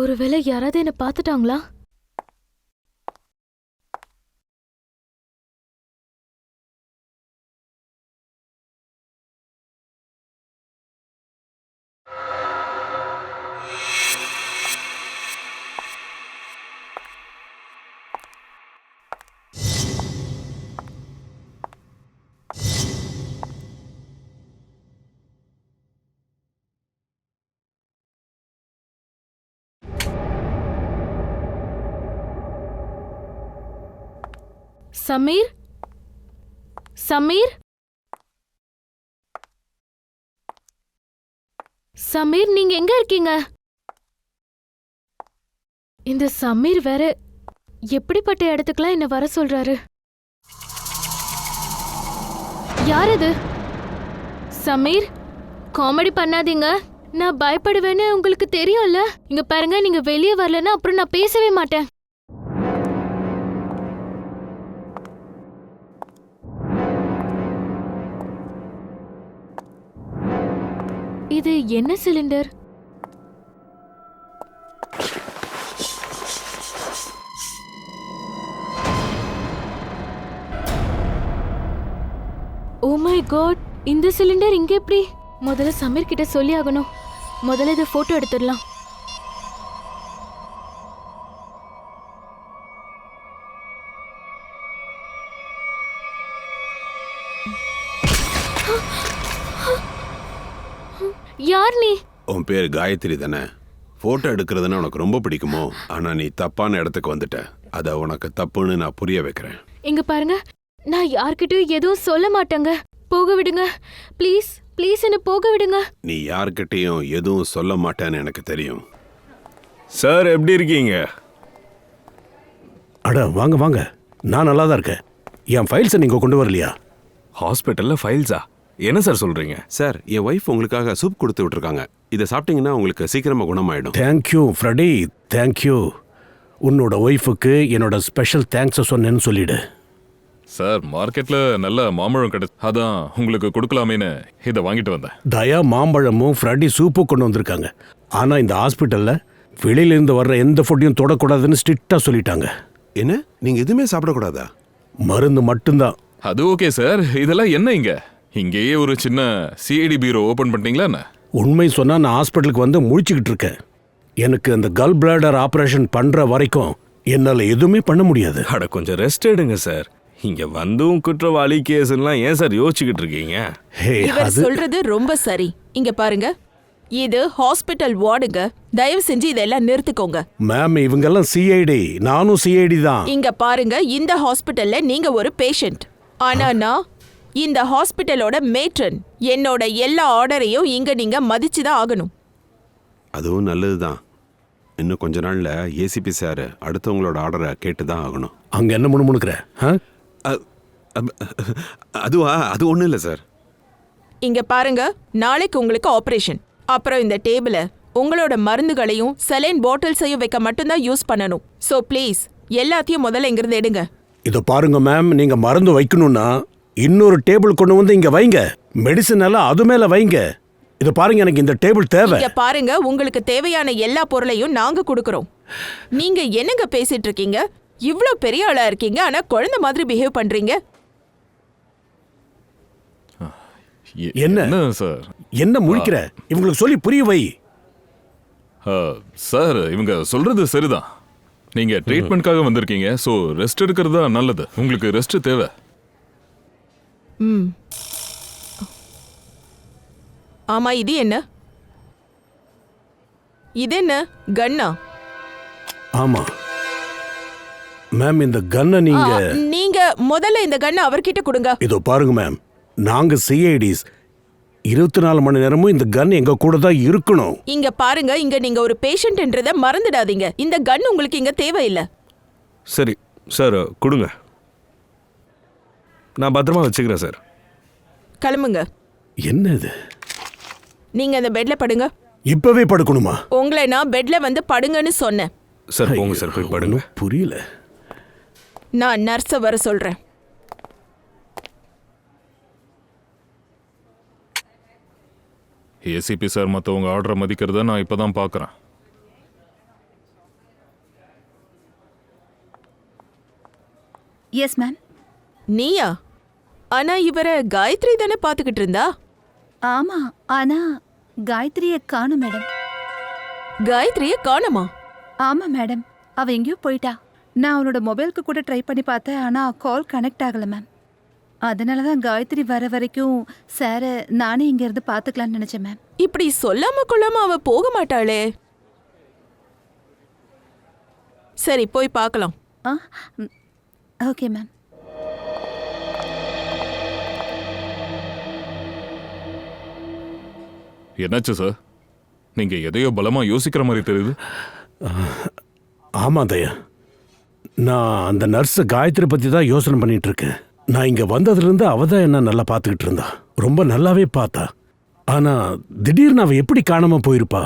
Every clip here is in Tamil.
ஒருவேளை யாராவது என்ன பார்த்துட்டாங்களா? சமீர், சமீர், சமீர், நீங்க எங்க இருக்கீங்க? இந்த சமீர் வேற எப்படிப்பட்ட இடத்துக்குலாம் என்ன வர சொல்றாரு? யார் அது? சமீர், காமெடி பண்ணாதீங்க. நான் பயப்படுவேன்னு உங்களுக்கு தெரியும்ல. இங்க பாருங்க, நீங்க வெளியே வரலன்னா அப்புறம் நான் பேசவே மாட்டேன். இது என்ன சிலிண்டர்? ஓ மை காட், இந்த சிலிண்டர் இங்க எப்படி? முதல்ல சமீர் கிட்ட சொல்லி ஆகணும். முதல்ல இதை போட்டோ எடுத்துடலாம். யார் நீ? உன் பேர் காயத்ரி தானே? போட்டோ எடுக்கிறதுனா உனக்கு ரொம்ப பிடிக்குமோ? ஆனா நீ தப்பான இடத்துக்கு வந்துட்ட. அத உனக்கு தப்புன்னு நான் புரிய வைக்கிறேன். இங்க பாருங்க, நான் யார்கிட்டயும் எதுவும் சொல்ல மாட்டேங்க. போக விடுங்க ப்ளீஸ், ப்ளீஸ் என்ன போக விடுங்க. நீ யார்கிட்டயும் எதுவும் சொல்ல மாட்டேன்னு எனக்கு தெரியும். சார், எப்படி இருக்கீங்க? அட வாங்க வாங்க, நான் நல்லா தான் இருக்கேன். என் ஃபைல்ஸை நீங்கள் கொண்டு வரலையா? ஹாஸ்பிட்டலில் ஃபைல்ஸா? என்ன சார் சொல்கிறீங்க? சார், என் ஒய்ஃப் உங்களுக்காக சூப் கொடுத்து விட்டுருக்காங்க. இதை சாப்பிட்டீங்கன்னா உங்களுக்கு சீக்கிரமாக குணமாயிடும். Thank you Freddy, thank you. உன்னோட ஒய்ஃபுக்கு என்னோட ஸ்பெஷல் தேங்க்ஸை சொன்னேன்னு சொல்லிடு. சார், மார்க்கெட்ல நல்ல மாம்பழம் கிடைச்சு, அதான் உங்களுக்கு கொடுக்கலாமேன்னு இதை வாங்கிட்டு வந்தேன். தயா மாம்பழமும் ஃப்ரெடி சூப்பும் கொண்டு வந்திருக்காங்க. ஆனால் இந்த ஹாஸ்பிட்டலில் வெளியிலேருந்து வர்ற எந்த ஃபுட்டையும் தொடக்கூடாதுன்னு ஸ்ட்ரிக்டாக சொல்லிட்டாங்க. என்ன, நீங்கள் எதுவுமே சாப்பிடக்கூடாதா? மருந்து மட்டும்தான். அது ஓகே சார், இதெல்லாம் என்ன இங்கேயே ஒரு சின்ன சிஐடி பீரோ ஓபன் பண்ணிட்டீங்களா என்ன? உண்மை சொன்னால் நான் ஹாஸ்பிட்டலுக்கு வந்து முழிச்சுக்கிட்டு இருக்கேன். எனக்கு அந்த கல் பிளாடர் ஆப்ரேஷன் பண்ணுற வரைக்கும் என்னால் எதுவுமே பண்ண முடியாது. அட கொஞ்சம் ரெஸ்ட் எடுங்க சார். இங்க வந்தும் குற்றவாளி கேஸ்லாம் ஏன் சார் யோசிச்சுக்கிட்டு இருக்கீங்க? இவர் சொல்றது ரொம்ப சரி. இங்க பாருங்க, இது ஹாஸ்பிட்டல் வார்டுங்க. தயவு செஞ்சு இதெல்லாம் நிறுத்திக்கோங்க. மேம், இவங்கெல்லாம் சிஐடி, நானும் சிஐடி தான். இங்க பாருங்க, இந்த ஹாஸ்பிட்டல்ல நீங்க ஒரு பேஷண்ட். ஆனா நான் இந்த ஹாஸ்பிட்டலோட மேட்ரன். என்னோட எல்லா ஆர்டரையும் இங்க நீங்க மதிச்சுதான் ஆகணும். அதுவும் நல்லதுதான். இன்னும் கொஞ்ச நாள்ல ஏசிபி சார் அடுத்தவங்களோட ஆர்டரை கேட்டுதான் ஆகணும். அங்க என்ன முணுமுணுக்கிற? அதுவா? அது ஒண்ணும் இல்லை சார். இங்க பாருங்க, நாளைக்கு உங்களுக்கு ஆபரேஷன். அப்புறம் இந்த டேபிள உங்களோட மருந்துகளையும் சலைன் பாட்டில்ஸையும் வைக்க மட்டும்தான் யூஸ் பண்ணணும். ஸோ ப்ளீஸ் எல்லாத்தையும் முதல்ல இங்கிருந்து எடுங்க. இதை பாருங்க மேம், நீங்க மருந்து வைக்கணும்னா இன்னொரு டேபிள் கொண்டு வந்து இங்க வைங்க. மெடிசன் எல்லாம் அது மேல வைங்க. இதை பாருங்க, எனக்கு இந்த டேபிள் தேவை. இங்க பாருங்க, உங்களுக்கு தேவையான எல்லா பொருளையும் நாங்க கொடுக்கறோம். நீங்க என்னங்க பேசிட்டு இருக்கீங்க? இவ்ளோ பெரிய ஆளா இருக்கீங்க, ஆனா குழந்தை மாதிரி பிஹேவ் பண்றீங்க. என்ன சார்? என்ன முழிக்கிற? இவங்களுக்கு சொல்லி புரிய வை. சார், இவங்க சொல்றது சரிதான். நீங்க ட்ரீட்மெண்ட்காக வந்திருக்கீங்க, ஸோ ரெஸ்ட் எடுக்கிறது தான் நல்லது. உங்களுக்கு ரெஸ்ட் தேவை. ஆமா, இது என்ன? இது என்ன கன்னா? ஆமா மேம், இந்த கன்னை நீங்க முதல்ல இந்த கன்னை அவர்கிட்ட கொடுங்க. இதோ பாருங்க மேம், நாங்க சிஐடிஸ் 24 மணி நேரமும் இந்த கன் எங்க கூட தான் இருக்கணும். இங்க பாருங்க, இங்க நீங்க ஒரு பேஷண்ட்ன்றத மறந்துடாதீங்க. இந்த கன் உங்களுக்கு இங்க தேவையில்லை. சரி சார், கொடுங்க. நான் பத்திரமா வச்சுக்கிறேன் சார். கிளம்புங்க. என்ன இது? நீங்க அந்த பெட்ல படுங்க. இப்பவே படுக்கணுமா? உங்களை நான் பெட்ல வந்து படுங்கன்னு சொன்னேன். சார் போங்க சார், போய் படுங்க. புரியல. நான் நர்ஸை வர சொல்றேன். ஏசிபி சார் மற்றவங்க ஆர்டரை மதிக்கிறத நான் இப்பதான் பார்க்குறேன். Yes ma'am. நீயா? ஆனா இவரை காயத்ரி தானே பாத்துக்கிட்டு இருந்தா. ஆமா, ஆனா காயத்ரியை காணும் மேடம். காயத்ரிய காணுமா? ஆமா மேடம், அவ எங்கேயோ போயிட்டா. நான் அவனோட மொபைலுக்கு கூட ட்ரை பண்ணி பார்த்தேன், ஆனா கால் கனெக்ட் ஆகல மேம். அதனால தான் காயத்ரி வர வரைக்கும் சார் நானே இங்க இருந்து பாத்துக்கலாம்னு நினைச்சேன் மேம். இப்படி சொல்லாம கொள்ளாம அவ போக மாட்டாளே. சரி, போய் பார்க்கலாம். ஆ, ஓகே மேம். என்னாச்சு சார்? நீங்க எதையோ பலமா யோசிக்கிற மாதிரி தெரியுது. ஆமா தயா, நான் அந்த நர்ஸ் காயத்ரி பத்தி தான் யோசனை பண்ணிட்டு இருக்கேன். நான் இங்க வந்ததுலேருந்து அவ தான் என்ன நல்லா பார்த்துக்கிட்டு இருந்தா, ரொம்ப நல்லாவே பார்த்தா. ஆனா திடீர்னு அவ எப்படி காணாம போயிருப்பா?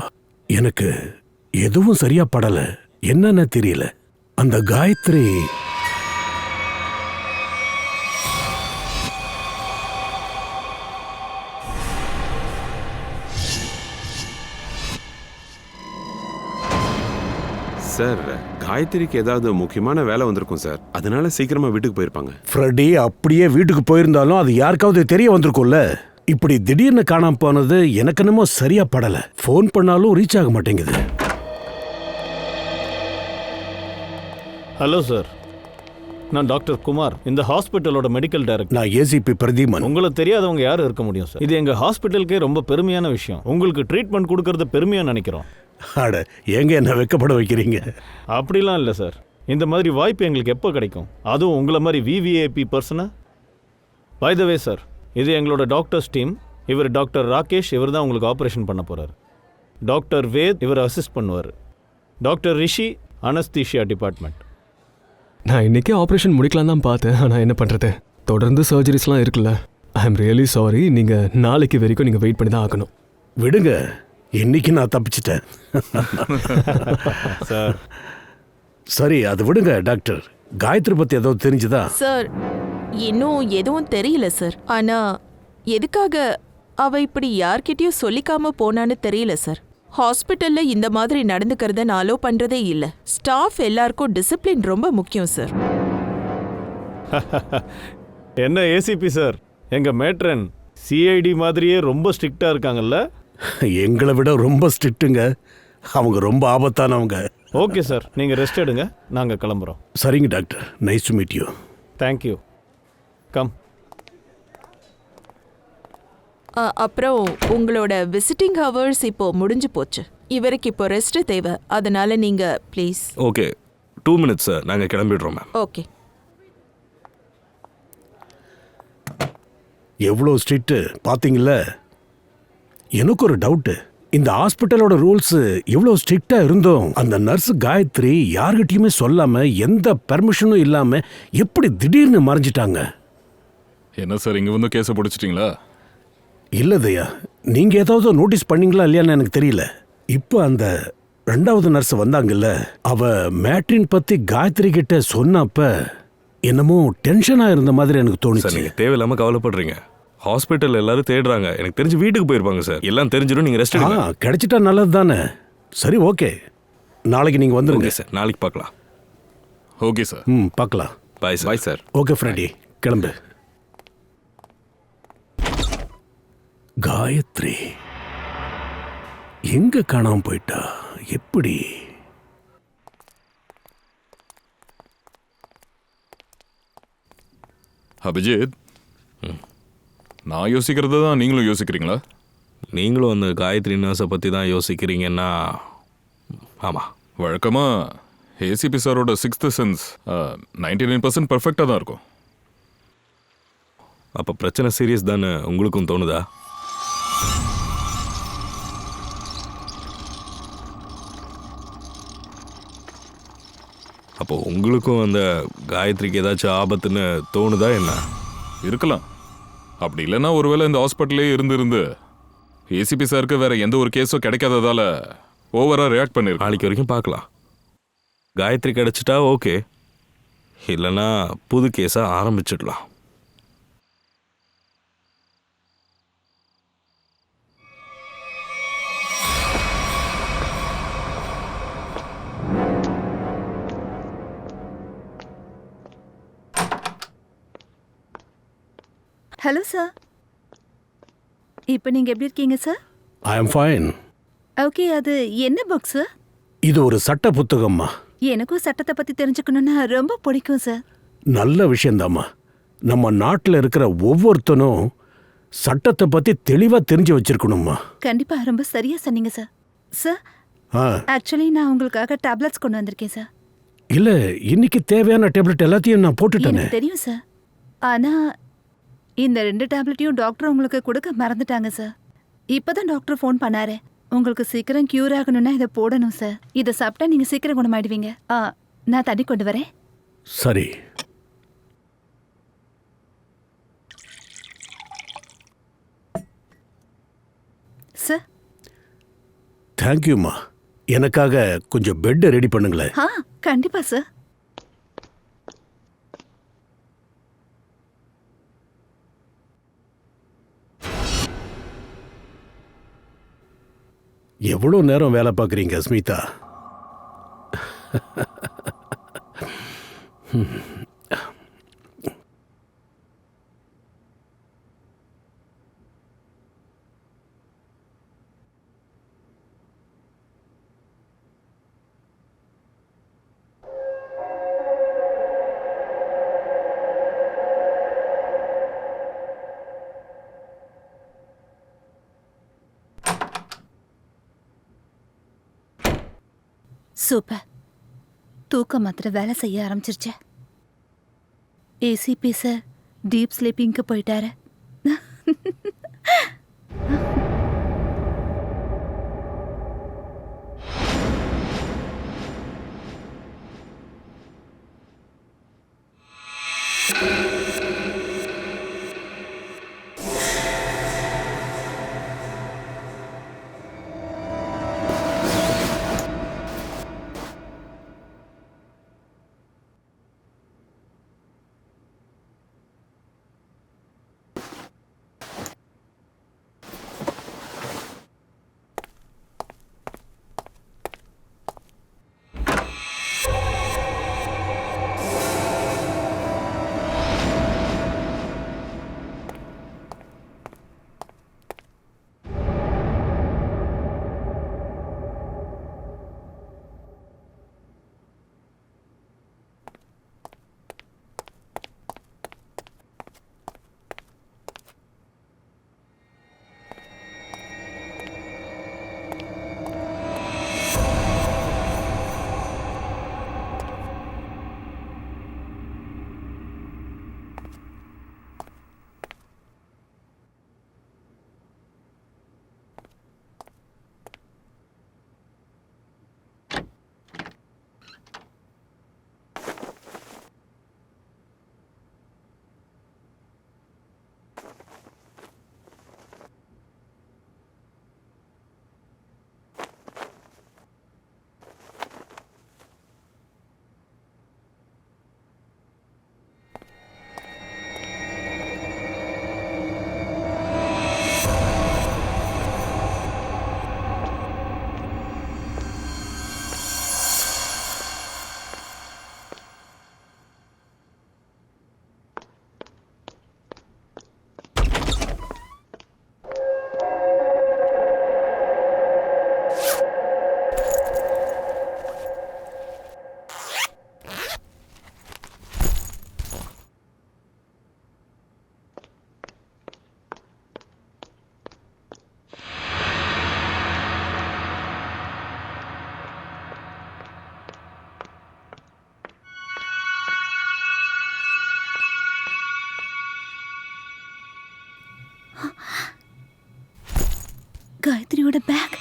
எனக்கு எதுவும் சரியா படல, என்னன்னு தெரியல. அந்த காயத்ரி சார், காயத்ரிக்கு ஏதாவது முக்கியமான வேலை வந்திருக்கும் சார், அதனால சீக்கிரமா வீட்டுக்கு போயிருப்பாங்க. ஃப்ரெடி அப்படியே வீட்டுக்கு போயிருந்தாலும் அது யாருக்காவது தெரிய வந்திருக்கும்ல. இப்படி திடீர்னு காணாம போனது எனக்கு என்னமோ சரியா படல. ஃபோன் பண்ணாலும் ரீச் ஆக மாட்டேங்குது. ஹலோ சார், நான் டாக்டர் குமார், இந்த ஹாஸ்பிட்டலோட மெடிக்கல் டைரக்டர். நான் ஏசிபி பிரதீமன். உங்களுக்கு தெரியாதவங்க யாரும் இருக்க முடியும் சார். இது எங்க ஹாஸ்பிட்டலுக்கே ரொம்ப பெருமையான விஷயம். உங்களுக்கு ட்ரீட்மெண்ட் கொடுக்கறது பெருமையா நினைக்கிறோம். அட, ஏங்க என்ன வெக்கப்பட வைக்கிறீங்க? அப்படிலாம் இல்லை சார். இந்த மாதிரி வாய்ப்பு எங்களுக்கு எப்போ கிடைக்கும்? அதுவும் உங்களை மாதிரி விவிஐபி பர்சனா. பை த வே சார், இது எங்களோட டாக்டர்ஸ் டீம். இவர் டாக்டர் ராகேஷ், இவர் தான் உங்களுக்கு ஆப்ரேஷன் பண்ண போறாரு. டாக்டர் வேத் இவர் அசிஸ்ட் பண்ணுவார். டாக்டர் ரிஷி அனஸ்தீஷியா டிபார்ட்மெண்ட். நான் இன்னைக்கே ஆப்ரேஷன் முடிக்கலாம் தான் பார்த்தேன், ஆனால் என்ன பண்ணுறது, தொடர்ந்து சர்ஜரிஸ்லாம் இருக்குல்ல. I am really sorry. நீங்கள் நாளைக்கு வரைக்கும் நீங்கள் வெயிட் பண்ணி தான் ஆகணும். விடுங்க, இன்னைக்கு நான் தப்பிச்சிட்டேன். சார் சரி, அது விடுங்க. டாக்டர், காயத்ரி பத்தி ஏதோ தெரிஞ்சுதா? சார், இன்னும் எதுவும் தெரியல சார். ஆனா எதுக்காக அவ இப்படி யார்கிட்டயும் சொல்லிக்காம போனான்னு தெரியல சார். ஹாஸ்பிட்டல்ல இந்த மாதிரி நடந்துக்கிறத நான் அலோ பண்றதே இல்ல. ஸ்டாஃப் எல்லாருக்கும் டிசிப்ளின் ரொம்ப முக்கியம் சார். என்ன ஏசிபி சார், எங்க மேட்ரன் சிஐடி மாதிரியே ரொம்ப ஸ்ட்ரிக்டா இருக்காங்கல்ல? எங்களை விட ரொம்ப ஸ்ட்ரிக்ட்டுங்க. அவங்க ரொம்ப ஆபத்தானவங்க. ஓகே சார், நீங்க ரெஸ்ட் எடுங்க, நாங்க கிளம்புறோம். சரிங்க doctor, nice to meet you. Thank you. Come. அப்புறம் உங்களோட விசிட்டிங் ஹவர்ஸ் இப்போ முடிஞ்சு போச்சு. இவருக்கு இப்போ ரெஸ்ட் தேவை, அதனால நீங்க ப்ளீஸ். ஓகே, 2 minutes சார், நாங்கள் கிளம்பிடுறோம் மேம். ஓகே. எவ்வளோ ஸ்ட்ரிக்ட் பார்த்தீங்களா? எனக்கு ஒரு டவுட்டு. இந்த ஹாஸ்பிட்டலோட ரூல்ஸ் இவ்வளோ ஸ்ட்ரிக்டா இருந்தோம் அந்த நர்ஸ் காயத்ரி யார்கிட்டயுமே சொல்லாம எந்த பெர்மிஷனும் இல்லாம எப்படி திடீர்னு மறைஞ்சிட்டாங்க? என்ன சார், இங்க வந்து கேஸை பிடிச்சிட்டிங்களா? இல்ல தயா, நீங்க ஏதாவது நோட்டீஸ் பண்ணீங்களா இல்லையான்னு எனக்கு தெரியல. இப்போ அந்த 2வது நர்ஸ் வந்தாங்கல்ல, அவ மேட்ரின் பத்தி காயத்ரி கிட்ட சொன்னப்ப என்னமோ டென்ஷனா இருந்த மாதிரி எனக்கு சார், தோணுச்சு. நீங்கள் தேவையில்லாமல் கவலைப்படுறீங்க. ஹாஸ்பிட்டல் எல்லாரும் தேடுறாங்க. எனக்கு தெரிஞ்சு வீட்டுக்கு போயிருப்பாங்க சார். எல்லாம் தெரிஞ்சிடும், நீங்கள் ரெஸ்ட் எடுங்க. கிடைச்சிட்டா நல்லது தானே. சரி, ஓகே, நாளைக்கு நீங்க வந்துருங்க. ஓகே சார், நாளைக்கு பார்க்கலாம். Okay sir. பார்க்கலாம். Bye sir. Bye sir. Okay Freddy, கிளம்பு. காயத்ரி எங்க காணாம போயிட்டா? எப்படி? அபிஜித், நான் யோசிக்கிறது தான் நீங்களும் யோசிக்கிறீங்களா? நீங்களும் அந்த காயத்ரி நர்ஸை பற்றி தான் யோசிக்கிறீங்கன்னா ஆமாம். வழக்கமாக ஏசிபி சாரோட 6th சென்ஸ் 99% பர்ஃபெக்டாக தான் இருக்கும். அப்போ பிரச்சனை சீரியஸ் தானே உங்களுக்கும் தோணுதா? அப்போ உங்களுக்கும் அந்த காயத்ரிக்கு ஏதாச்சும் ஆபத்துன்னு தோணுதா என்ன? இருக்கலாம். அப்படி இல்லைன்னா ஒருவேளை இந்த ஹாஸ்பிட்டலே இருந்து ஏசிபி சாருக்கு வேற எந்த ஒரு கேஸும் கிடைக்காததால ஓவரா ரியாக்ட் பண்ணிருக்கு. நாளைக்கு வரைக்கும் பார்க்கலாம். காயத்ரி கிடச்சிட்டா ஓகே, இல்லைன்னா புது கேஸாக ஆரம்பிச்சிடலாம். Hello sir. இப்போ நீங்க எப்படி இருக்கீங்க sir? I am fine. Okay, அது என்ன புக் சார்? இது ஒரு சட்ட புத்தகம்மா. எனக்கும் சட்டத்தை பத்தி தெரிஞ்சுக்கணும்னா ரொம்ப பிடிக்கும் சார். நல்ல விஷயந்தாம்மா. நம்ம நாட்டில் இருக்கிற ஒவ்வொருத்தனும் சட்டத்தை பத்தி தெளிவா தெரிஞ்சு வச்சிருக்கணும்மா. கண்டிப்பா ரொம்ப சரியா சொன்னீங்க சார். சார், ஆ, ஆக்சுவலி நான் உங்களுக்காக டேப்லெட்ஸ் கொண்டு வந்திருக்கேன் சார். இல்ல இன்னைக்கு தேவையான டேப்லெட் எல்லாத்தையும் நான் போட்டுட்டேனே. எனக்கு தெரியும் சார். ஆனா இந்த 2 டேப்லெட்டையும் டாக்டர் உங்களுக்கு கொடுக்க மறந்துட்டாங்க சார். இப்பதான் டாக்டர் ஃபோன் பண்ணாரு. உங்களுக்கு சீக்கிரம் கியூர் ஆகணும்னா இதை போடணும் சார். இதை சாப்பிட்டா நீங்க சீக்கிரம் குணமாயிடுவீங்க. நான் தண்ணி கொண்டு வரேன். சரி. சார். தேங்க்யூம்மா. எனக்காக கொஞ்சம் பெட் ரெடி பண்ணுங்களேன். கண்டிப்பா சார். எவ்வளோ நேரம் வேலை பார்க்குறீங்க ஸ்மிதா? சூப்பர். தூக்க மாத்திரை வேலை செய்ய ஆரம்பிச்சிருச்சு. ஏசிபி சார் டீப் ஸ்லீப்பிங்க்கு போயிட்டாரு. காயத்ரியோட பேக்.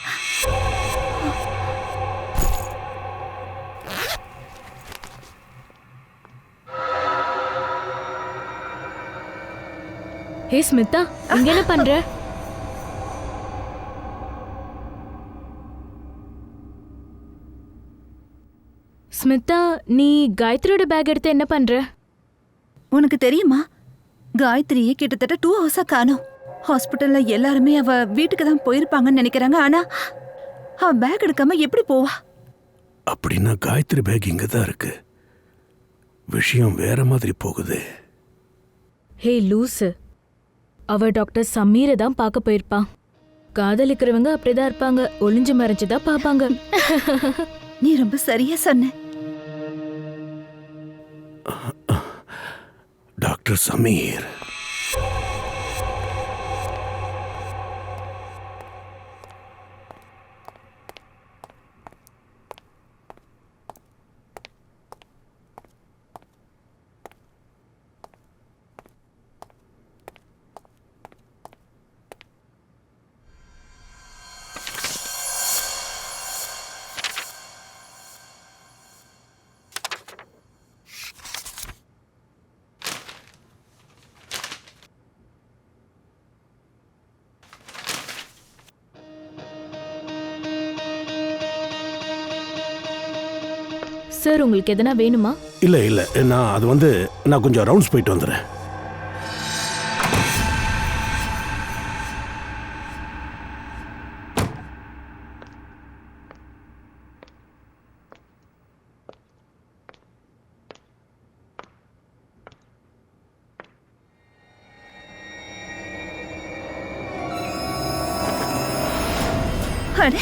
ஹே ஸ்மிதா, இங்க என்ன பண்ற? ஸ்மிதா, நீ காயத்ரியோட பேக் எடுத்து என்ன பண்ற? உனக்கு தெரியுமா, காயத்ரியே கிட்டத்தட்ட 2 ஹவர்ஸா காணோம். ஹாஸ்பிட்டல்ல எல்லாருமே அவ வீட்டுக்கு தான் போயிருப்பாங்கன்னு நினைக்கிறாங்க. ஆனா அவ பேக் எடுக்காம எப்படி போவா? அப்படின்னா காயத்ரி பேக் இங்க தான் இருக்கு. விஷயம் வேற மாதிரி போகுது. ஹே லூசு, அவ டாக்டர் சமீரை தான் பார்க்க போயிருப்பா. காதலிக்கிறவங்க அப்படிதான் இருப்பாங்க, ஒளிஞ்சு மறைஞ்சுதான் பாப்பாங்க. நீ ரொம்ப சரியா சொன்ன. டாக்டர் சமீர், சார், உங்களுக்கு எதனா வேணுமா? இல்ல இல்ல, நான் கொஞ்சம் ரவுண்ட்ஸ் போயிட்டு வந்துடுறேன். அட,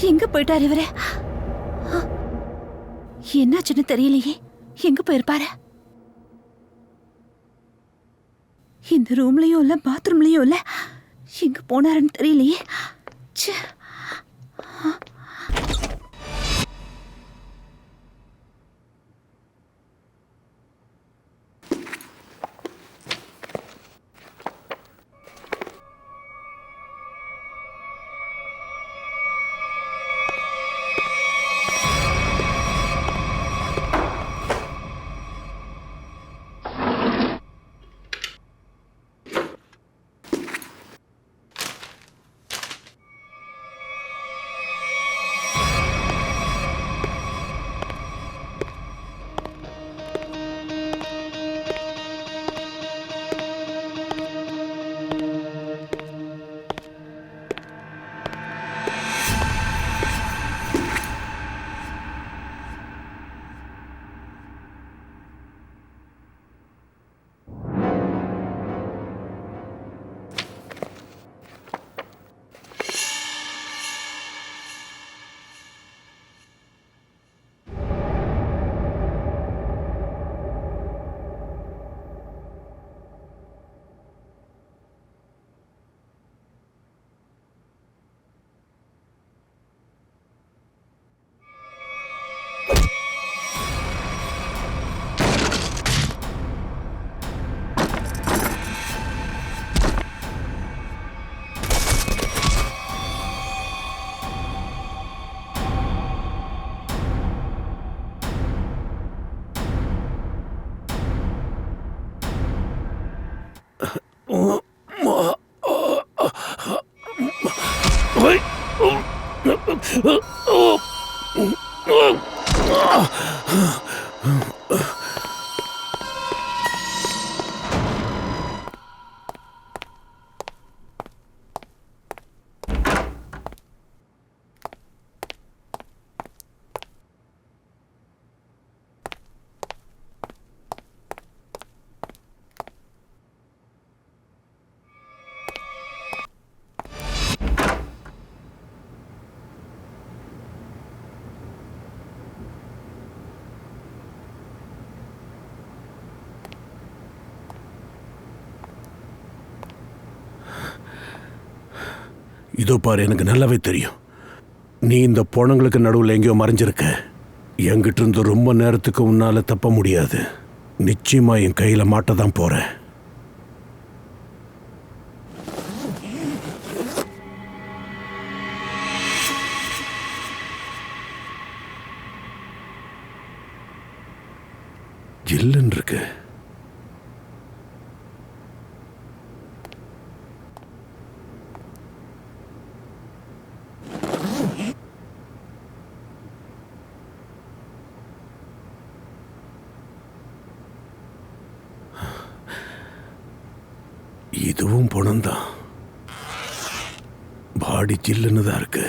எங்க போயிட்டாரு இவரு? என்னாச்சுன்னு தெரியலையே. எங்க போயிருப்பாரு? இந்த ரூம்லயும் இல்ல, பாத்ரூம்லயும் இல்ல. எங்க போனாருன்னு தெரியலையே. ச்சே. இதோ பாரு, எனக்கு நல்லாவே தெரியும் நீ இந்த பொணங்களுக்கு நடுவில் எங்கேயோ மறைஞ்சிருக்க. என்கிட்ட இருந்து ரொம்ப நேரத்துக்கு உன்னால தப்ப முடியாது. நிச்சயமா என் கையில மாட்ட தான் போற. ஜில்லுன்னு இருக்கு. இதுவும் பணம்தான். பாடி ஜில்லுன்னு தான் இருக்கு.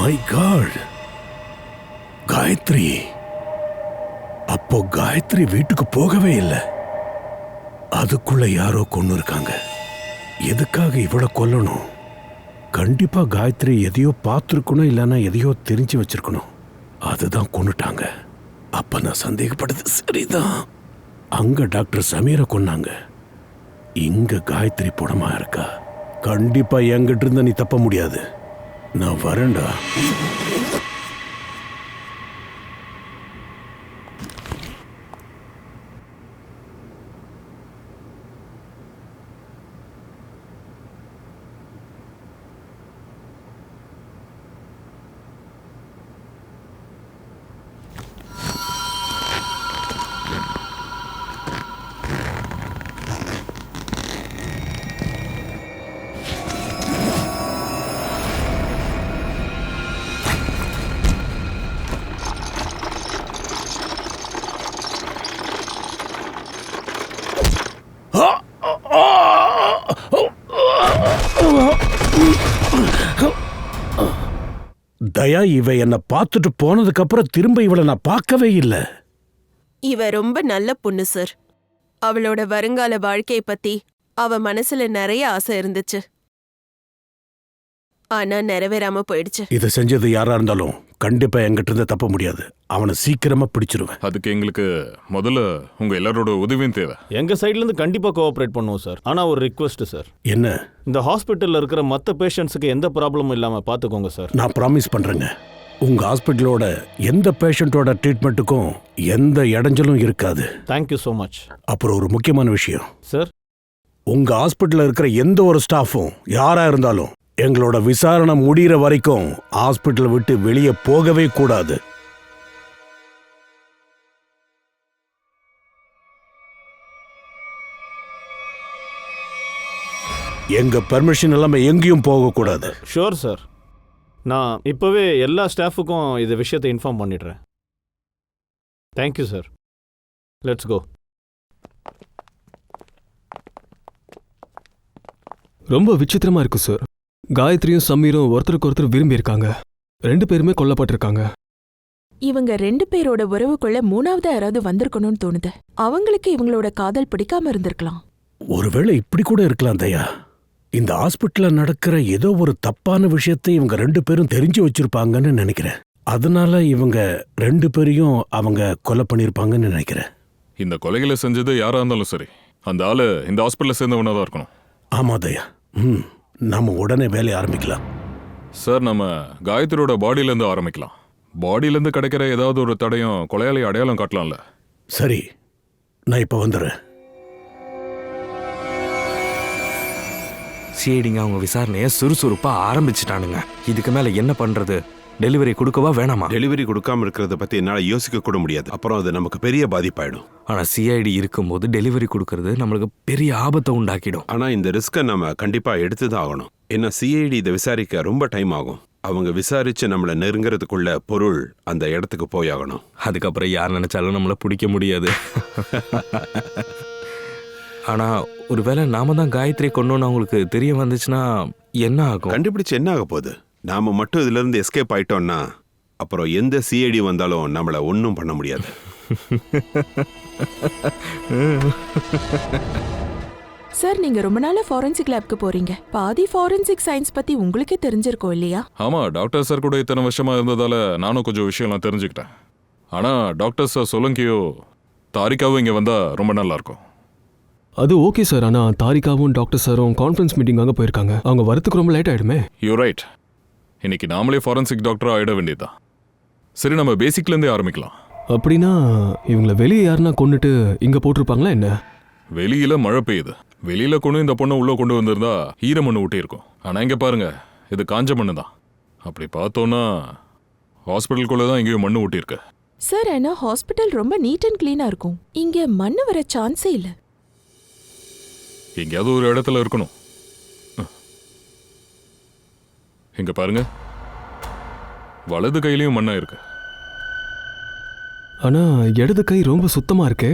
My god, Gayathri. அப்போ காயத்ரி வீட்டுக்கு போகவே இல்லை. அதுக்குள்ள யாரோ கொன்னு இருக்காங்க. எதுக்காக இவளை கொல்லணும்? கண்டிப்பா காயத்ரி எதையோ பார்த்துருக்கணும், இல்லைன்னா எதையோ தெரிஞ்சு வச்சிருக்கணும். அதுதான் கொன்னுட்டாங்க. அப்ப நான் சந்தேகப்பட்டது சரிதான். அங்க டாக்டர் சமீரை கொன்னாங்க, இங்க காயத்ரி புடமா இருக்கா. கண்டிப்பா என்கிட்ட இருந்த நீ தப்ப முடியாது. நான் வரேன்டா. தயா, இவ என்ன பார்த்துட்டு போனதுக்கு அப்புறம் திரும்ப இவளை நான் பார்க்கவே இல்லை. இவ ரொம்ப நல்ல பொண்ணு சார். அவளோட வருங்கால வாழ்க்கைய பத்தி அவ மனசுல நிறைய ஆசை இருந்துச்சு. ஆனா நிறைவேறாம போயிடுச்சு. இதை செஞ்சது யாரா இருந்தாலும் கண்டிப்பா என்கிட்ட இருந்து தப்ப முடியாது. அவனை சீக்கிரமா பிடிச்சிருவேன். அதுக்கு எங்களுக்கு முதல்ல உங்க எல்லாரோட உதவியும் தேவை. எங்கள் சைட்லேருந்து கண்டிப்பாக கோஆப்ரேட் பண்ணுவோம் சார். ஆனால் ஒரு ரிக்வெஸ்ட் சார். என்ன? இந்த ஹாஸ்பிட்டலில் இருக்கிற மற்ற பேஷண்ட்ஸுக்கு எந்த ப்ராப்ளமும் இல்லாமல் பார்த்துக்கோங்க சார். நான் ப்ராமிஸ் பண்றேங்க, உங்க ஹாஸ்பிட்டலோட எந்த பேஷண்டோட ட்ரீட்மெண்ட்டுக்கும் எந்த இடைஞ்சலும் இருக்காது. Thank you so much. அப்புறம் ஒரு முக்கியமான விஷயம் சார், உங்க ஹாஸ்பிட்டல்ல இருக்கிற எந்த ஒரு ஸ்டாஃபும் யாரா இருந்தாலும் எங்களோட விசாரணை முடிகிற வரைக்கும் ஹாஸ்பிட்டல் விட்டு வெளியே போகவே கூடாது. எங்க பெர்மிஷன் இல்லாம எங்கேயும் போகக்கூடாது. Sure sir. நான் இப்போவே எல்லா ஸ்டாஃபுக்கும் இந்த விஷயத்தை இன்ஃபார்ம் பண்ணிடுறேன். Thank you sir. Let's go. ரொம்ப விசித்திரமா இருக்கு சார். காயத்ரியும் சமீரும் ஒருத்தருக்கு ஒருத்தர் விரும்பி இருக்காங்க. 2 பேருமே கொல்லப்பட்டிருக்காங்க. இவங்க 2 பேரோட உறவுக்குள்ள 3வது யாராவது வந்திருக்கணும்னு தோணுது. அவங்களுக்கு இவங்களோட காதல் பிடிக்காம இருந்திருக்கலாம். ஒருவேளை இப்படி கூட இருக்கலாம் தயா. இந்த ஹாஸ்பிட்டல்ல நடக்கிற ஏதோ ஒரு தப்பான விஷயத்தை இவங்க 2 பேரும் தெரிஞ்சு வச்சிருப்பாங்கன்னு நினைக்கிறேன். அதனால இவங்க 2 பேரையும் அவங்க கொலை பண்ணிருப்பாங்கன்னு நினைக்கிறேன். இந்த கொலைகளை செஞ்சது யாரா இருந்தாலும் சரி, அந்த ஆளு இந்த ஹாஸ்பிட்டல்ல சேர்ந்தவனா தான் இருக்கணும். ஆமா தயா. நம்ம உடனே வேலையை ஆரம்பிக்கலாம். சார், நம்ம காயத்ரியோட பாடியிலேருந்து ஆரம்பிக்கலாம். பாடியிலேருந்து கிடைக்கிற ஏதாவது ஒரு தடையும் கொலையாளி அடையாளம் காட்டலாம்ல. சரி, நான் இப்போ வந்துடுறேன். சிஐடிங்க அவங்க விசாரணையை சுறுசுறுப்பா ஆரம்பிச்சிட்டானுங்க. இதுக்கு மேல என்ன பண்றது? டெலிவரி கொடுக்கவா வேணாமா? டெலிவரி கொடுக்காம இருக்கிறத பத்தி என்னால யோசிக்க கூட முடியாது. அப்புறம் அது நமக்கு பெரிய பாதிப்பாயிடும். ஆனா சிஐடி இருக்கும்போது டெலிவரி கொடுக்கறது நம்மளுக்கு பெரிய ஆபத்தை உண்டாக்கிடும். ஆனா இந்த ரிஸ்கை நம்ம கண்டிப்பா எடுத்துதான் ஆகணும். ஏன்னா சிஐடி இதை விசாரிக்க ரொம்ப டைம் ஆகும். அவங்க விசாரிச்சு நம்மளை நெருங்கிறதுக்குள்ள பொருள் அந்த இடத்துக்கு போயாகணும். அதுக்கப்புறம் யார் நினைச்சாலும் நம்மளை பிடிக்க முடியாது. ஆனா ஒருவேளை நாம தான் காயத்ரி கொண்டோன்னு அவங்களுக்கு தெரிய வந்துச்சுன்னா என்ன ஆகும்? கண்டுபிடிச்சு என்ன ஆக போகுது? நாம மட்டும் இதுல இருந்து எஸ்கேப் ஆயிட்டோம்னா அப்புறம் எந்த சிஐடி வந்தாலும் நம்மள ஒன்றும் பண்ண முடியாது. சார், நீங்க ரொம்ப நாளா ஃபாரன்சிக் லேப்க்கு போறீங்க. பாதி ஃபாரன்சிக் சயின்ஸ் பத்தி உங்களுக்கே தெரிஞ்சிருக்கோம் இல்லையா? ஆமா, டாக்டர் சார் கூட இத்தனை வருஷமா இருந்ததால நானும் கொஞ்சம் விஷயம்லாம் தெரிஞ்சுக்கிட்டேன். ஆனா டாக்டர் சார் சொலங்கியோ தாரிகாவும் இங்க வந்தா ரொம்ப நல்லா இருக்கும். அது ஓகே சார். ஆனால் தாரிகாவும் டாக்டர் சாரும் கான்ஃபரன்ஸ் மீட்டிங்காக போயிருக்காங்க. அவங்க வரத்துக்கு ரொம்ப லேட் ஆயிடுமே. You right. இன்னைக்கு நாமளே ஃபாரன்சிக் டாக்டரா ஆயிட வேண்டியதுதான். சரி, நம்ம பேசிக்லேருந்தே ஆரம்பிக்கலாம். அப்படின்னா இவங்களை வெளியே யாருன்னா கொண்டுட்டு இங்கே போட்டிருப்பாங்களா என்ன? வெளியில மழை பெய்யுது. வெளியில கொண்டு இந்த பொண்ணை உள்ள கொண்டு வந்திருந்தா ஈர மண்ணு ஊட்டி இருக்கும். ஆனா இங்க பாருங்க, இது காஞ்ச மண்ணு தான். அப்படி பார்த்தோன்னா ஹாஸ்பிட்டலுக்குள்ள தான் எங்கேயும் மண்ணு ஊட்டி இருக்கு. சார், ஆனா ஹாஸ்பிட்டல் ரொம்ப நீட் அண்ட் கிளீனா இருக்கும். இங்க மண்ணு வர சான்ஸே இல்ல. எங்கேயாவது ஒரு இடத்துல இருக்கணும். இங்க பாருங்க, வலது கையிலயும் மண்ணா இருக்கு. ஆனால் இடது கை ரொம்ப சுத்தமாக இருக்கே.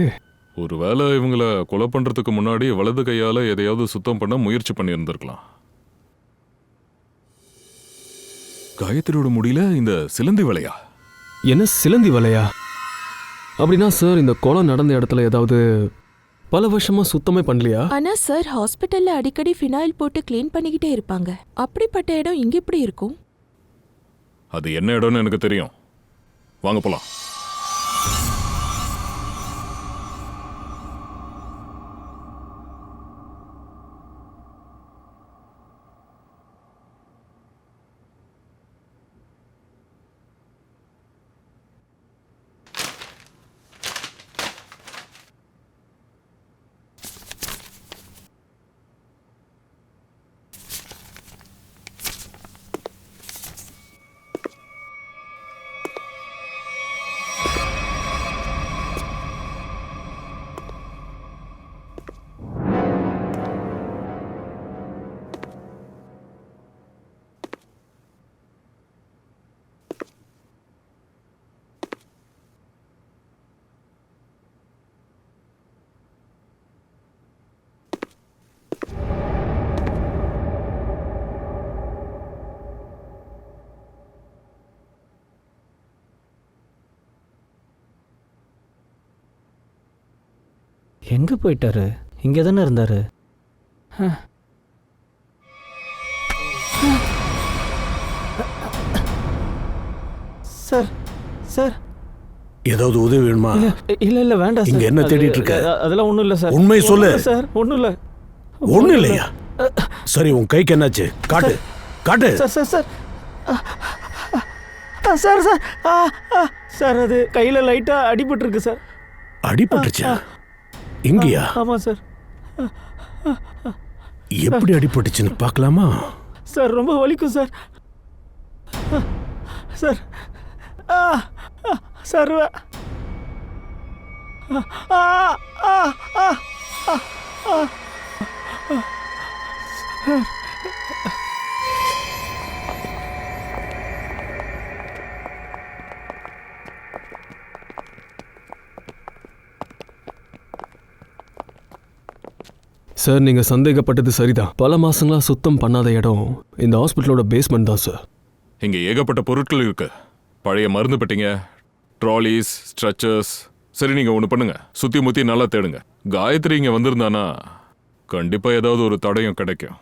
ஒருவேளை இவங்கள கொலை பண்றதுக்கு முன்னாடி வலது கையால எதையாவது சுத்தம் பண்ண முயற்சி பண்ணி இருந்திருக்கலாம். காயத்ரியோட முடியல இந்த சிலந்தி வலையா? என்ன சிலந்தி வலையா? அப்படின்னா சார் இந்த கொலை நடந்த இடத்துல ஏதாவது பல வருஷமா சுத்தமே பண்ணலையா? ஆனா சார் ஹாஸ்பிட்டல்ல அடிக்கடி ஃபினாயில் போட்டு க்ளீன் பண்ணிக்கிட்டே இருப்பாங்க. அப்படிப்பட்ட இடம் இங்க எப்படி இருக்கும்? அது என்ன இடம்னு எனக்கு தெரியும். வாங்க போலாம். எங்கே போயிட்டாரு? இங்கே தானே இருந்தார். சார் சார் ஏதாவது உதவி வேணுமா? இல்லை இல்லை வேண்டாம் சார். இங்க என்ன தேடிட்டு இருக்க? அதெல்லாம் ஒன்றும் இல்லை சார். உண்மை சொல்லு சார். ஒன்றும் இல்லை. ஒன்றும் இல்லையா? சரி, உன் கைக்கு என்னாச்சு? காட்டு காட்டு. Sir sir sir sir sir sir அது கையில் லைட்டாக அடிபட்டுருக்கு சார். அடிபட்டுச்சா? இங்கயா? ஆமாம் சார். எப்படி அடிபட்டுச்சுன்னு பார்க்கலாமா? சார் ரொம்ப வலிக்கும் சார். சார் சார் சார் நீங்கள் சந்தேகப்பட்டது சரிதான். பல மாசங்களா சுத்தம் பண்ணாத இடம் இந்த ஹாஸ்பிட்டலோட பேஸ்மெண்ட் தான் சார். இங்க ஏகப்பட்ட பொருட்கள் இருக்கு. பழைய மருந்து பெட்டிங்க, ட்ராலிஸ், ஸ்ட்ரெச்சர்ஸ். சரி, நீங்க ஒன்று பண்ணுங்க, சுத்தி முத்தி நல்லா தேடுங்க. காயத்ரி இங்க வந்திருந்தானா கண்டிப்பா ஏதாவது ஒரு தடயம் கிடைக்கும்.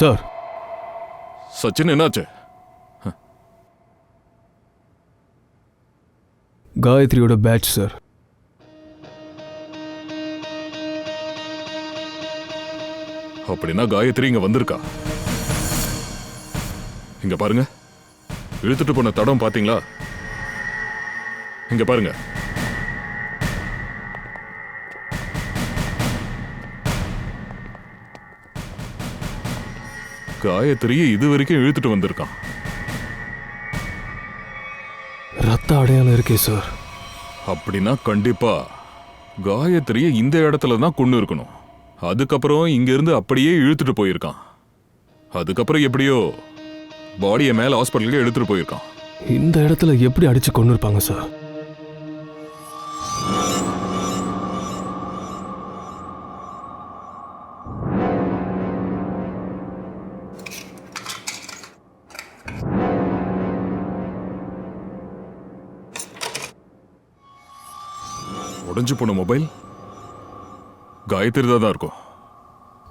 சார் சச்சின், என்னாச்சு? காயத்ரியோட பேட்ச் சார். அப்படின்னா காயத்ரி இங்க வந்திருக்கா. இங்க பாருங்க, இழுத்துட்டு போன தடம் பாத்தீங்களா? இங்க பாருங்க. காயத்ரியை இது வரைக்கும் இழுத்துட்டு வந்திருக்கான். ரத்த அடையாளம் இருக்கே சார். அப்படின்னா கண்டிப்பா காயத்ரியை இந்த இடத்துல தான் கொண்டு இருக்கணும். அதுக்கப்புறம் இங்க இருந்து அப்படியே இழுத்துட்டு போயிருக்கான். அதுக்கப்புறம் எப்படியோ பாடியை மேல ஹாஸ்பிட்டலுக்கு எடுத்துட்டு போயிருக்கான். இந்த இடத்துல எப்படி அடிச்சு கொண்டு இருப்பாங்க சார்? உடைஞ்சு போன மொபைல் காயத்ரி தான் இருக்கும்.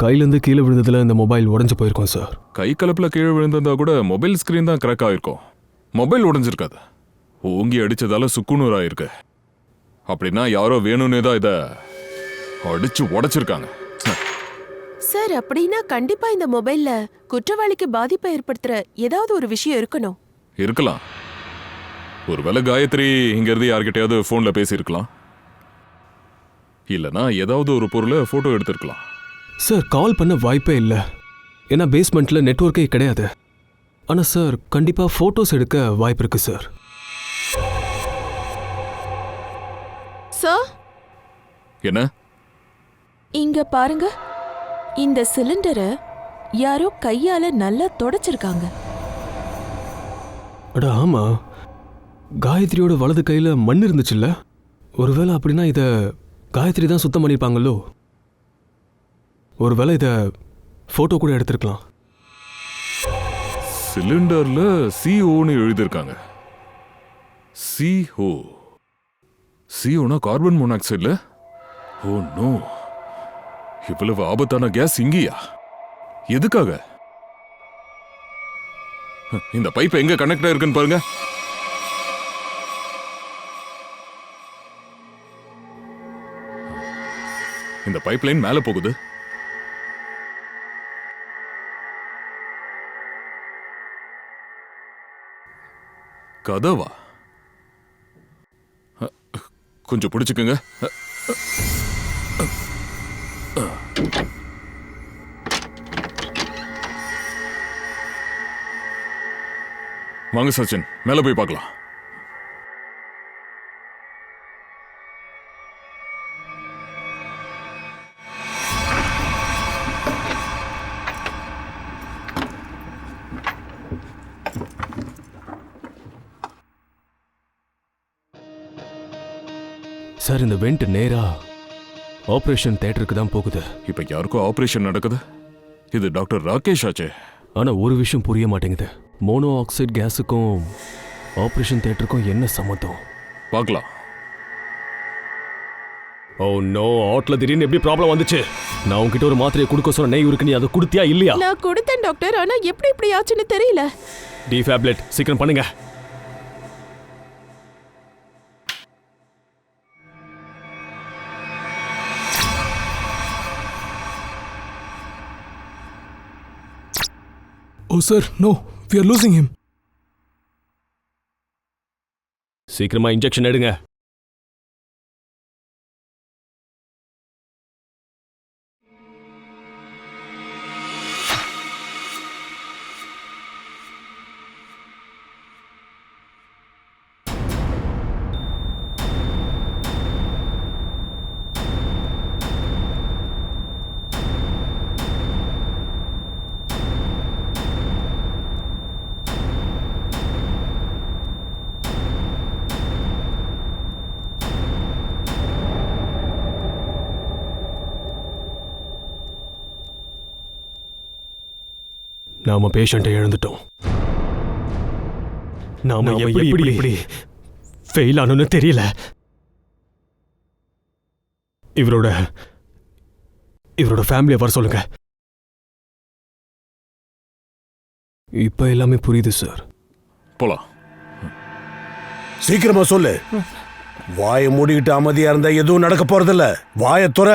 கையிலேருந்து கீழே விழுந்ததுல இந்த மொபைல் உடஞ்சு போயிருக்கோம் சார். கை கலப்புல கீழே விழுந்திருந்தா கூட மொபைல் ஸ்கிரீன் தான் கிராக் ஆயிருக்கும். மொபைல் உடைஞ்சிருக்காது. ஓங்கி அடிச்சதால சுக்குநூறு ஆயிருக்கு. அப்படின்னா யாரோ வேணும்னே தான் இதை அடிச்சு உடைச்சிருக்காங்க. சார் அப்படின்னா கண்டிப்பா இந்த மொபைல்ல குற்றவாளிக்கு பாதிப்பை ஏற்படுத்துற ஏதாவது ஒரு விஷயம் இருக்கணும். இருக்கலாம். ஒருவேளை காயத்ரி இங்க இருந்து யார்கிட்டயாவது போன்ல பேசியிருக்கலாம். இல்லனா ஏதாவது ஒரு பொருளை போட்டோ எடுத்திருக்கலாம். சார் கால் பண்ண வாய்ப்பே இல்லை. ஏன்னா பேஸ்மெண்ட்டில் நெட்வொர்க்கே கிடையாது. ஆனால் சார் கண்டிப்பாக ஃபோட்டோஸ் எடுக்க வாய்ப்பு இருக்குது சார். சார், என்ன? இங்க பாருங்க, இந்த சிலிண்டரை யாரோ கையால நல்லா தொடச்சிருக்காங்க. அட ஆமா, காயத்ரியோட வலது கையில மண் இருந்துச்சுல்ல? ஒருவேளை அப்படின்னா இதை காயத்ரி தான் சுத்தம் பண்ணியிருப்பாங்களோ? ஒருவேளை இதை ஃபோட்டோ கூட எடுத்திருக்கலாம். சிலிண்டர்ல சிஓன்னு எழுதியிருக்காங்க. சிஓ. சிஓனா கார்பன் மோனாக்சைடுல? ஓ நோ, இவ்வளவு ஆபத்தான கேஸ் இங்கேயா? எதுக்காக? இந்த பைப் எங்க கனெக்ட் ஆயிருக்குன்னு பாருங்க. இந்த பைப் லைன் மேல போகுது. கதவா? கொஞ்சம் பிடிச்சுக்குங்க. வாங்க சச்சின், மேல போய் பார்க்கலாம். சார், இந்த வெண்ட் நேரா ஆபரேஷன் தியேட்டருக்கு தான் போகுது. இப்ப யாருக்கும் ஆபரேஷன் நடக்குது. இது டாக்டர் ராகேஷ் ஆச்சே. ஆனா ஒரு விஷயம் புரிய மாட்டேங்குது. மோனோ ஆக்சைடு கேஸுக்கும் ஆபரேஷன் தியேட்டருக்கும் என்ன சம்மந்தம்? பார்க்கலாம். ஓ நோ, ஆட்ல திடீர்னு எப்படி ப்ராப்ளம் வந்துச்சு? நான் உங்ககிட்ட ஒரு மாத்திரையை கொடுக்க சொன்ன நெய் இருக்கு, நீ அதை கொடுத்தியா இல்லையா? நான் கொடுத்தேன் டாக்டர், ஆனா எப்படி இப்படி ஆச்சுன்னு தெரியல. டிஃபேப்லெட் சீக்கிரம் பண்ணுங்க. Oh sir, no, we are losing him. சீக்கிரமா இன்ஜெக்ஷன் எடுங்க. நாம பேஷண்ட்டை இழந்துட்டோம். நாம எப்படி இப்படி ஃபெயில் ஆனோன்னு தெரியல. இவரோட ஃபேமிலியை வர சொல்லுங்க. இப்ப எல்லாமே புரியுது சார். போலாம். சீக்கிரமா சொல்லு. வாயை மூடிக்கிட்டு அமைதியா இருந்தா எதுவும் நடக்க போறதில்ல. வாயை துற.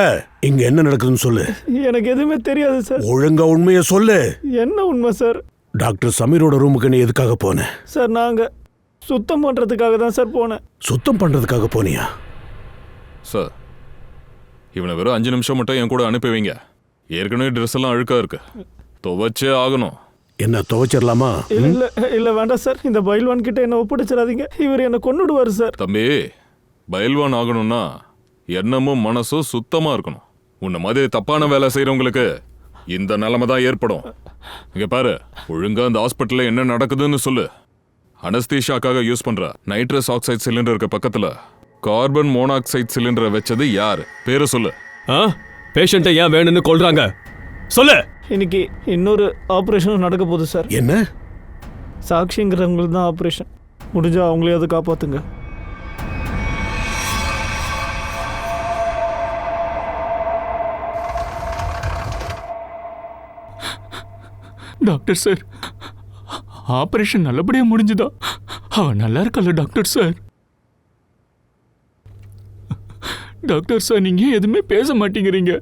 இங்க என்ன நடக்குதுன்னு சொல்லு. எனக்கு எதுவுமே தெரியாது சார். ஒழுங்கா உண்மையை சொல்லு. என்ன உண்மை சார்? டாக்டர் சமீரோட ரூமுக்கு நீ எதுக்காக போன? சார், நாங்க சுத்தம் பண்றதுக்காக தான் சார் போனேன். சுத்தம் பண்றதுக்காக போனியா? சார், இவனை வெறும் 5 நிமிஷம் மட்டும் என் கூட அனுப்பி வைங்க. ஏற்கனவே ட்ரெஸ் எல்லாம் அழுக்கா இருக்கு, துவைச்சே ஆகணும். என்ன துவைச்சிடலாமா? இல்ல வேண்டாம் சார், இந்த பயில்வான் கிட்ட என்ன ஒப்படைச்சிடாதீங்க. இவர் என்ன கொன்னுடுவாரு சார். தம்பி, பயில்வான் ஆகணும்னா எண்ணமும் மனசும் சுத்தமா இருக்கணும். உன்ன மாதிரி தப்பான வேலை செய்யறவங்களுக்கு இந்த நிலைமை தான் ஏற்படும். இங்க பாரு, ஒழுங்கா அந்த ஹாஸ்பிட்டல்ல என்ன நடக்குதுன்னு சொல்லு. அனஸ்தீஷாக்காக யூஸ் பண்ற நைட்ரஸ் ஆக்சைடு சிலிண்டருக்கு பக்கத்துல கார்பன் மோனாக்சைடு சிலிண்டரை வச்சது யார்? பேரை சொல்லு. பேஷண்ட்டை ஏன் வேணும்னு கொல்றாங்க? சொல்லு. இன்னைக்கு இன்னொரு ஆபரேஷன் நடக்க போகுது சார். என்ன? சாட்சிங்கிறவங்களுக்கு தான் ஆபரேஷன். முடிஞ்சா அவங்களையாவது காப்பாத்துங்க. டாக்டர் சார், ஆபரேஷன் நல்லபடியா முடிஞ்சுதா? அவன் நல்லா இருக்கல டாக்டர் சார்? டாக்டர் சார், நீங்க எதுவுமே பேச மாட்டேங்கிறீங்க.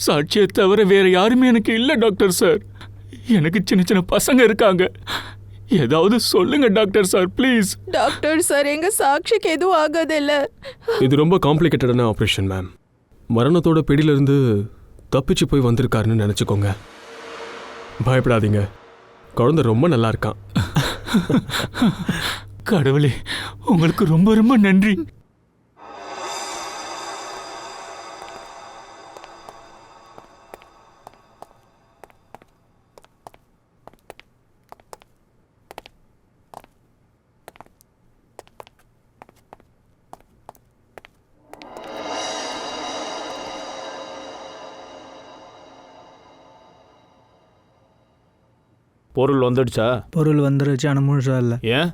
சாட்சியை தவிர வேற யாருமே எனக்கு இல்லை டாக்டர் சார். எனக்கு சின்ன சின்ன பசங்க இருக்காங்க. ஏதாவது சொல்லுங்க doctor sir, please. Doctor sir, எங்க சாட்சிக்கு எதுவும் ஆகாதில்ல. இது ரொம்ப காம்ப்ளிகேட்டடான ஆபரேஷன் மேம். மரணத்தோட பிடியிலிருந்து தப்பிச்சு போய் வந்திருக்காருன்னு நினைச்சுக்கோங்க. பயப்படாதீங்க, குழந்தை ரொம்ப நல்லா இருக்கான். கடவுளே, உங்களுக்கு ரொம்ப ரொம்ப நன்றி. பொருள் வந்துடுச்சா? பொருள் வந்துருச்சு, ஆனால் முழுசா இல்லை. ஏன்?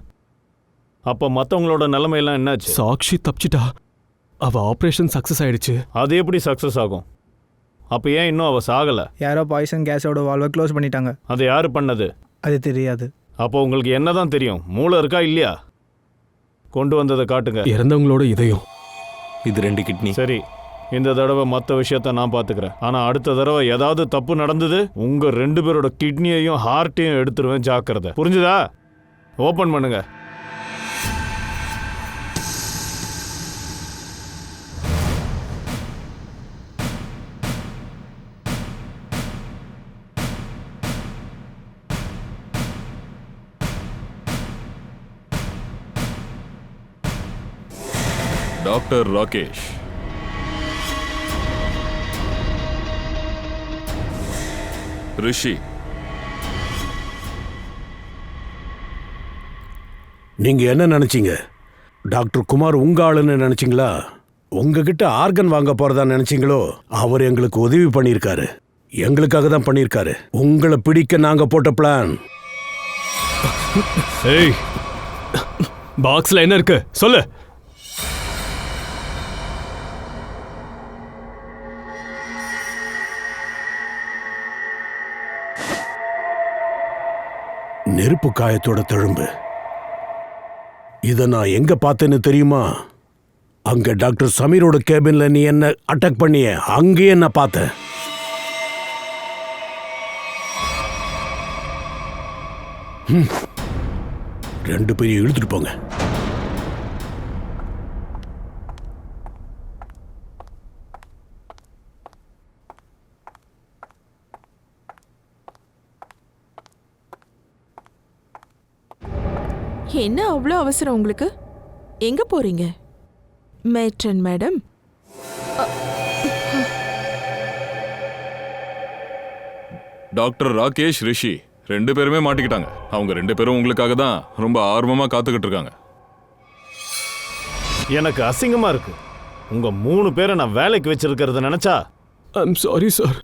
அப்போ மற்றவங்களோட நிலைமையெல்லாம் என்னாச்சு? சாக்ஷி தப்பிச்சிட்டா. அவ ஆப்ரேஷன் சக்ஸஸ் ஆயிடுச்சு. அது எப்படி சக்ஸஸ் ஆகும்? அப்போ ஏன் இன்னும் அவள் சாகலை? யாரோ பாய்சன் கேஸோட வால்வை க்ளோஸ் பண்ணிட்டாங்க. அதை யார் பண்ணது? அது தெரியாது. அப்போ உங்களுக்கு என்ன தான் தெரியும்? மூளை இருக்கா இல்லையா? கொண்டு வந்ததை காட்டுங்க. இறந்தவங்களோட இதயம். இது 2 கிட்னி. சரி, இந்த தடவை மற்ற விஷயத்த நான் பார்த்துக்கிறேன். ஆனால் அடுத்த தடவை ஏதாவது தப்பு நடந்தது, உங்கள் 2 பேரோட கிட்னியையும் ஹார்ட்டையும் எடுத்துருவேன். ஜாக்கிரதை, புரிஞ்சுதா? ஓப்பன் பண்ணுங்க. டாக்டர் ராகேஷ், ரிஷி, நீங்க என்ன நினைச்சீங்க? டாக்டர் குமார் உங்க ஆளுன்னு நினைச்சீங்களா? உங்ககிட்ட ஆர்கன் வாங்க போறதா நினைச்சீங்களோ? அவர் எங்களுக்கு உதவி பண்ணியிருக்காரு. எங்களுக்காக தான் பண்ணியிருக்காரு. உங்களை பிடிக்க நாங்க போட்ட பிளான். ஏய், பாக்ஸ்ல என்ன இருக்கு சொல்லு. நெருப்பு காயத்தோட தழும்பு. இதை நான் எங்க பார்த்தேன்னு தெரியுமா? அங்க டாக்டர் சமீரோட கேபின்ல நீ என்ன அட்டாக் பண்ணிய அங்கேயே நான் பார்த்தேன். ம். 2 பேரையும் இழுத்துட்டு போங்க. என்ன அவ்வளோ அவசரம் உங்களுக்கு? எங்க போறீங்க மேட்ரன் மேடம்? டாக்டர் ராகேஷ், ரிஷி 2 பேருமே மாட்டிக்கிட்டாங்க. அவங்க 2 பேரும் உங்களுக்காக தான் ரொம்ப ஆர்வமா காத்துக்கிட்டு இருக்காங்க. எனக்கு அசிங்கமா இருக்கு. உங்க 3 பேரை நான் வேலைக்கு வச்சிருக்கிறத நினைச்சா. ஐம் சாரி சார்,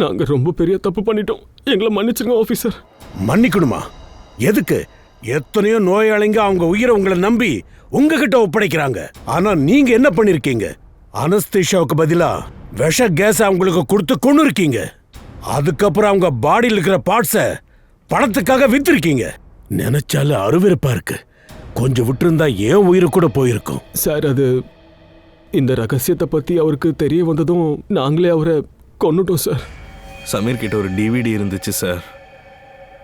நாங்க ரொம்ப பெரிய தப்பு பண்ணிட்டோம். எங்களை மன்னிச்சிருங்க ஆஃபீஸர். மன்னிக்கணுமா? எதுக்கு? எத்தனையோ நோயாளிங்க அவங்க உயிரை உங்களை நம்பி உங்ககிட்ட ஒப்படைக்கிறாங்க. ஆனா நீங்க என்ன பண்ணிருக்கீங்க? அனஸ்தீஷாவுக்கு பதிலா விஷ கேஸ் அவங்களுக்கு கொடுத்து கொண்டு இருக்கீங்க. அதுக்கப்புறம் அவங்க பாடியில் இருக்கிற பார்ட்ஸை பணத்துக்காக வித்திருக்கீங்க. நினைச்சால அருவருப்பா இருக்கு. கொஞ்சம் விட்டுருந்தா ஏன் உயிரை கூட போயிருக்கும். சார், அது இந்த ரகசியத்தை பத்தி அவருக்கு தெரிய வந்ததும் நாங்களே அவரை கொன்னுட்டோம் சார். சமீர் கிட்ட ஒரு டிவிடி இருந்துச்சு சார்.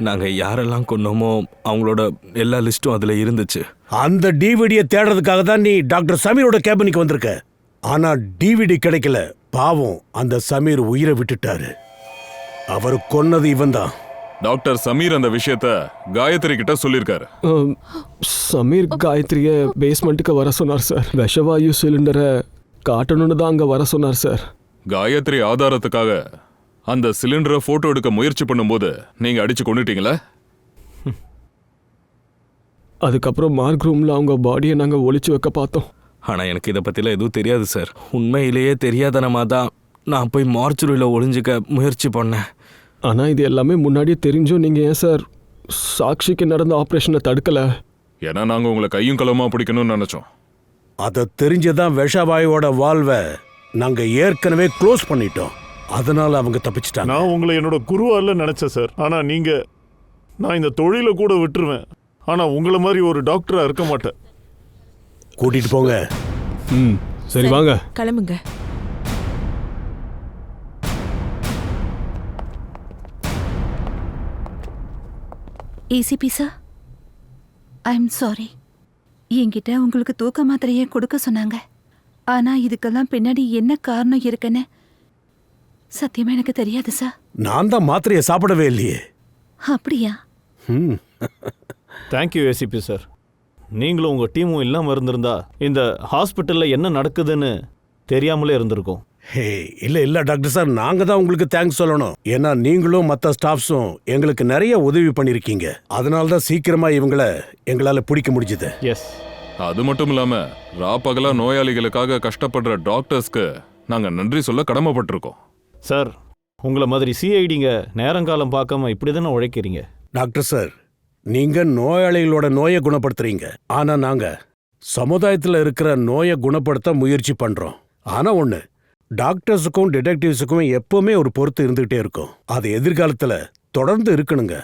நாங்கள் யாரெல்லாம் கொன்னோமோ அவங்களோட எல்லா லிஸ்ட்டும் அதில் இருந்துச்சு. அந்த டிவிடியை தேடுறதுக்காக தான் நீ டாக்டர் சமீரோட கேபினுக்கு வந்திருக்க. ஆனா டிவிடி கிடைக்கல. பாவம், அந்த சமீர் உயிரை விட்டுட்டாரு. அவர் கொன்னது இவன் தான். டாக்டர் சமீர் அந்த விஷயத்த காயத்ரி கிட்ட சொல்லியிருக்காரு. சமீர் காயத்ரிய பேஸ்மெண்ட்டுக்கு வர சொன்னார் சார். விஷவாயு சிலிண்டரை காட்டணும்னு தான் அங்கே வர சொன்னார் சார். காயத்ரி ஆதாரத்துக்காக அந்த சிலிண்டரை போட்டோ எடுக்க முயற்சி பண்ணும்போது நீங்க அடிச்சு கொண்டுட்டீங்களா? அதுக்கப்புறம் மார்க் ரூம்ல அவங்க பாடியை நாங்கள் ஒளிச்சு வைக்க பார்த்தோம். ஆனால் எனக்கு இதை பற்றிலாம் எதுவும் தெரியாது சார். உண்மையிலேயே தெரியாதனமாக தான் நான் போய் மார்ச்சுரியில் ஒளிஞ்சிக்க முயற்சி பண்ணேன். ஆனால் இது எல்லாமே முன்னாடியே தெரிஞ்சும் நீங்கள் ஏன் சார் சாக்ஷிக்கு நடந்த ஆப்ரேஷனை தடுக்கலை? ஏன்னா நாங்கள் உங்களை கையும் களமா பிடிக்கணும்னு நினைச்சோம். அதை தெரிஞ்சதான் விஷவாயுவோட வால்வை நாங்க ஏற்கனவே க்ளோஸ் பண்ணிட்டோம். அதனால அவங்க தப்பிச்சிட்டாங்க. நான் உங்களை என்னோட குருவால நினைச்சேன் சார். ஆனா நீங்க, நான் இந்த தொழிலை கூட விட்டுருவேன். ஆனா உங்களை மாதிரி ஒரு டாக்டரா இருக்க மாட்டேன். கூட்டிட்டு போங்க. ம், சரி வாங்க கிளம்புங்க. ACP sir, I am sorry. என்கிட்ட உங்களுக்கு தூக்க மாத்திரையே கொடுக்க சொன்னாங்க. ஆனா இதுக்கெல்லாம் பின்னாடி என்ன காரணம் இருக்குன்னு சத்தியமா எனக்கு தெரியாது சார். நான் தான் மாத்திரையை சாப்பிடவே இல்லையே. அப்படியா? Thank you ACP sir. நீங்களும் உங்க டீமும் இல்லாம இருந்திருந்தா இந்த ஹாஸ்பிட்டல்ல என்ன நடக்குதுன்னு தெரியாமலே இருந்திருக்கும். ஹே, இல்ல டாக்டர் சார், நாங்க தான் உங்களுக்கு தேங்க்ஸ் சொல்லணும். ஏன்னா நீங்களும் மற்ற ஸ்டாஃப்ஸும் எங்களுக்கு நிறைய உதவி பண்ணிருக்கீங்க. அதனால தான் சீக்கிரமா இவங்களை எங்களால பிடிக்க முடிஞ்சது. எஸ். அது மட்டும் இல்லாம ராப்பகலா நோயாளிகளுக்காக கஷ்டப்படுற டாக்டர்ஸ்க்கு நாங்க நன்றி சொல்ல கடமைப்பட்டிருக்கோம். சார், உங்களை மாதிரி சிஐடிங்க நேரங்காலம் பார்க்காம இப்படி தானே உழைக்கிறீங்க. டாக்டர் சார், நீங்க நோயாளிகளோட நோயை குணப்படுத்துறீங்க. ஆனா நாங்க சமுதாயத்துல இருக்கிற நோயை குணப்படுத்த முயற்சி பண்றோம். ஆனா ஒண்ணு, டாக்டர்ஸுக்கும் டிடெக்டிவ்ஸுக்கும் எப்பவுமே ஒரு பொறுத்து இருந்துகிட்டே இருக்கும். அது எதிர்காலத்துல தொடர்ந்து இருக்கணுங்க.